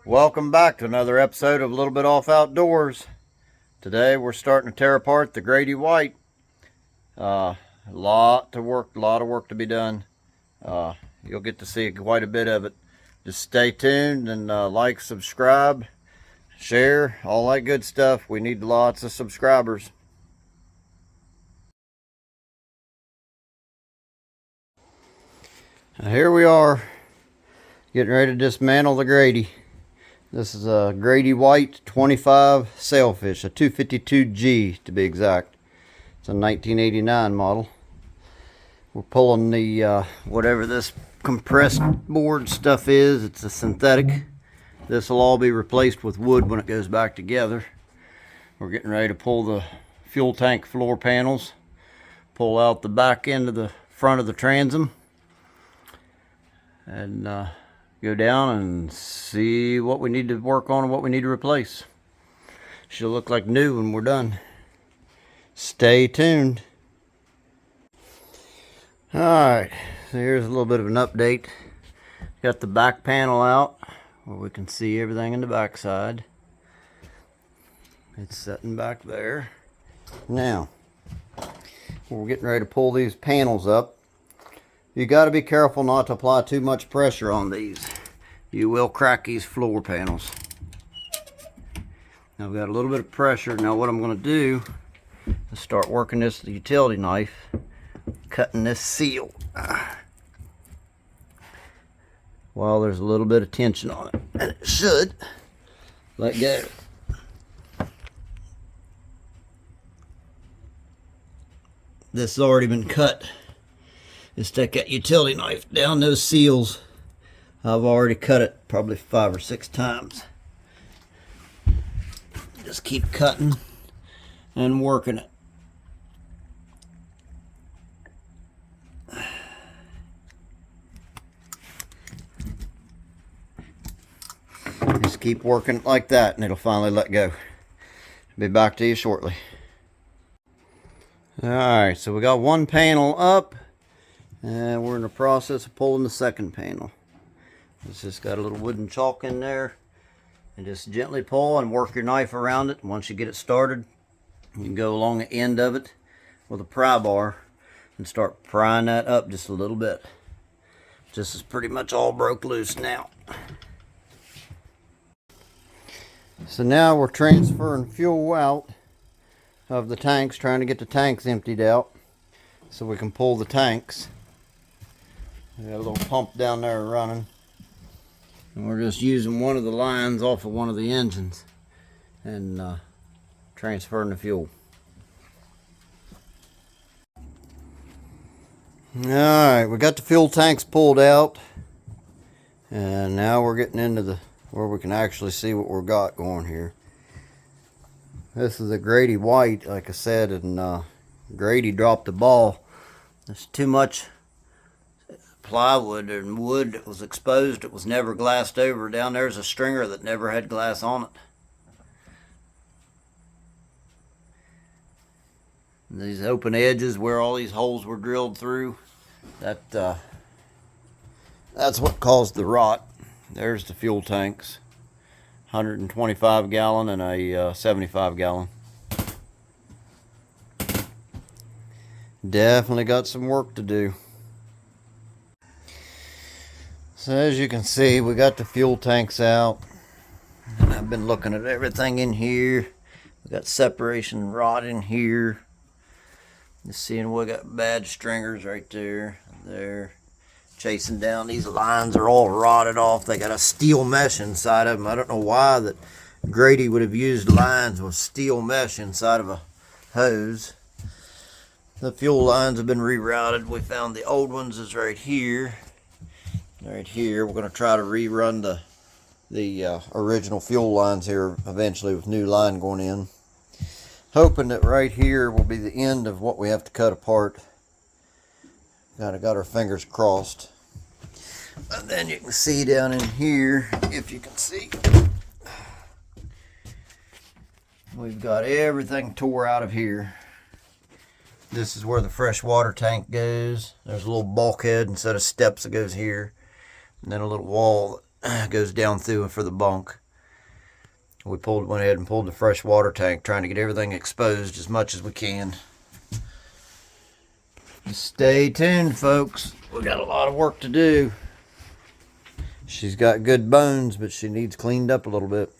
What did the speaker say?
Welcome back to another episode of A Little Bit Off Outdoors. Today we're starting to tear apart the Grady-white. A lot of work to be done. You'll get to see quite a bit of it. Just stay tuned and like, subscribe, share, all that good stuff. We need lots of subscribers. Now here we are, getting ready to dismantle the Grady. This is a Grady-white 25 sailfish, a 252G to be exact. It's a 1989 model. We're pulling the whatever this compressed board stuff is. It's a synthetic. This will all be replaced with wood when it goes back together. We're getting ready to pull the fuel tank floor panels, pull out the back end of the front of the transom, and go down and see what we need to work on and what we need to replace. She'll look like new when we're done. Stay tuned. Alright, so here's a little bit of an update. Got the back panel out where we can see everything in the back side. It's sitting back there. Now, we're getting ready to pull these panels up. You got to be careful not to apply too much pressure on these. You will crack these floor panels. Now I've got a little bit of pressure. Now what I'm going to do is start working this with the utility knife, cutting this seal. While there's a little bit of tension on it, and it should let go. This has already been cut. Just take that utility knife down those seals. I've already cut it probably 5 or 6 times. Just keep cutting and working it. Just keep working it like that and it'll finally let go. Be back to you shortly. Alright, so we got one panel up. And we're in the process of pulling the second panel. It's just got a little wooden chalk in there. And just gently pull and work your knife around it. Once you get it started, you can go along the end of it with a pry bar and start prying that up just a little bit. This is pretty much all broke loose now. So now we're transferring fuel out of the tanks, trying to get the tanks emptied out so we can pull the tanks. We got a little pump down there running. And we're just using one of the lines off of one of the engines and transferring the fuel. Alright, we got the fuel tanks pulled out. And now we're getting into where we can actually see what we've got going here. This is a Grady-white, like I said, and Grady dropped the ball. There's too much plywood and wood that was exposed. It was never glassed over. Down there's a stringer that never had glass on it. And these open edges where all these holes were drilled through, that's what caused the rot. There's the fuel tanks, 125 gallon and a 75 gallon. Definitely got some work to do. So as you can see, we got the fuel tanks out. And I've been looking at everything in here. We got separation rod in here. Just seeing we got bad stringers right there. There. Chasing down. These lines are all rotted off. They got a steel mesh inside of them. I don't know why that Grady would have used lines with steel mesh inside of a hose. The fuel lines have been rerouted. We found the old ones is right here. Right here. We're going to try to rerun the original fuel lines here eventually with new line going in. Hoping that right here will be the end of what we have to cut apart. Got our fingers crossed. And then you can see down in here, if you can see, we've got everything tore out of here. This is where the fresh water tank goes. There's a little bulkhead instead of steps that goes here. And then a little wall goes down through for the bunk. We went ahead and pulled the fresh water tank, trying to get everything exposed as much as we can. Stay tuned, folks. We got a lot of work to do. She's got good bones, but she needs cleaned up a little bit.